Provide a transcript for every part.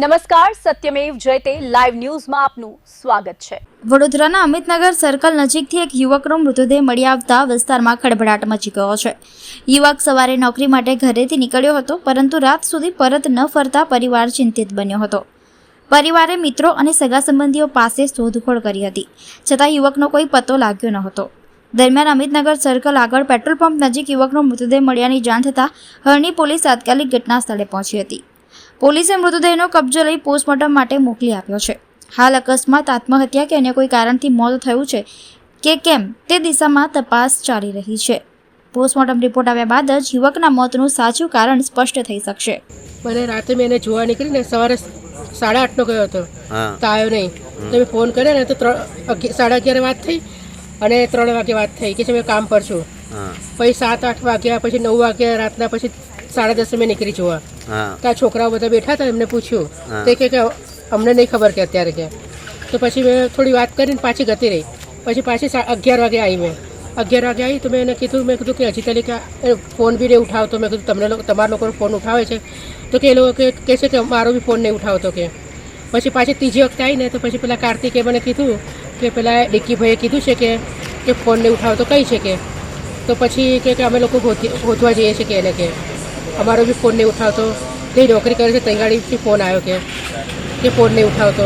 નમસ્કાર, સત્યમેવ જયતે લાઈવ ન્યૂઝમાં આપનું સ્વાગત છે। વડોદરાના અમિતનગર સર્કલ નજીકથી એક યુવકનો મૃતદેહ મળી આવતા વિસ્તારમાં ખળભળાટ મચી ગયો છે। યુવક સવારે નોકરી માટે ઘરેથી નીકળ્યો હતો, પરંતુ રાત સુધી પરત ન ફરતા પરિવાર ચિંતિત બન્યો હતો। પરિવારે મિત્રો અને સગા સંબંધીઓ પાસે શોધખોળ કરી હતી, છતાં યુવકનો કોઈ પત્તો લાગ્યો ન હતો। દરમિયાન અમિતનગર સર્કલ આગળ પેટ્રોલ પંપ નજીક યુવકનો મૃતદેહ મળ્યાની જાણ થતાં હરણી પોલીસ તાત્કાલિક ઘટના સ્થળે પહોંચી હતી। પોલીસે મૃતદેહનો કબજો લઈ પોસ્ટમોર્ટમ માટે મોકલી આપ્યો છે। હાલ અકસ્માત, આત્મહત્યા કે અન્ય કોઈ કારણથી મોત થયું છે કે કેમ તે દિશામાં તપાસ ચાલી રહી છે। પોસ્ટમોર્ટમ રિપોર્ટ આવ્યા બાદ જ યુવકના મોતનું સાચું કારણ સ્પષ્ટ થઈ શકશે। મને રાતે મેં એને જોવા નીકળીને સવારે 8:30નો ગયો હતો, તો આવ્યો નહીં। તો મેં ફોન કર્યો ને તો 11:30 વાત થઈ અને 3 વાગે વાત થઈ કે મેં કામ પર છું। પછી 7-8 વાગ્યા, પછી 9 વાગ્યા રાતના, પછી 10:30 મેં નીકળી જોવા। તો આ છોકરાઓ બધા બેઠા હતા, એમને પૂછ્યું તે કે અમને નહીં ખબર કે અત્યારે કે। તો પછી મેં થોડી વાત કરીને પાછી ગતી રહી। પછી 11 વાગે આવી। મેં 11 વાગે આવી તો મેં એને કીધું કે હજી તરીકે ફોન બી નહીં ઉઠાવતો। મેં કીધું તમારા લોકોનો ફોન ઉઠાવે છે? તો કે એ લોકો કહે છે કે મારો બી ફોન નહીં ઉઠાવતો કે। પછી ત્રીજી વખત આવીને તો પછી પેલા કાર્તિકે મને કીધું કે પેલા ડિક્કીભાઈએ કીધું છે કે ફોન નહીં ઉઠાવતો કઈ છે કે। તો પછી કે અમે લોકો ગોતવા જઈએ છીએ કે એને કે અમારો બી ફોન નહીં ઉઠાવતો, જે નોકરી કરે છે ત્યાં ગાડીથી ફોન આવ્યો કે ફોન નહીં ઉઠાવતો।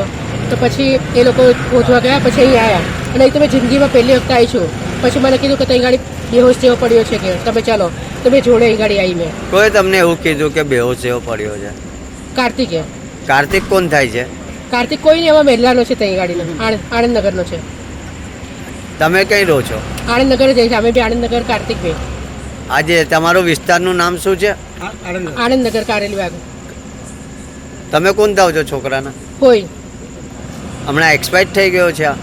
તો પછી એ લોકો ગોતવા ગયા, પછી અહીં આવ્યા અને અહીં તો મેં જિંદગીમાં પહેલી વખત આવી છું। પછી મને કીધું કે ત્યાં ગાડી બેહોશ જેવો પડ્યો છે કે તમે ચાલો, તો મેં જોડે અહીં ગાડી આવી। મેં કોઈ તમને એવું કીધું કે બેહોશ જેવો પડ્યો છે? કાર્તિકે। કાર્તિક કોણ થાય છે? કાર્તિક કોઈ નહીં, એમાં મહેલાનો છે, ત્યાં ગાડીનો આણંદનગરનો છે। તમે કઈ રહો છો? આણંદનગર જઈએ છીએ અમે બી, આણંદનગર કાર્તિકભાઈ। આજે તમારું વિસ્તારનું નામ શું છે? આણંદનગર કારેલી બાગ। તમે કોણ થાવ છો છોકરાના? હોય હમણાં એક્સપાયર થઈ ગયો છે આ?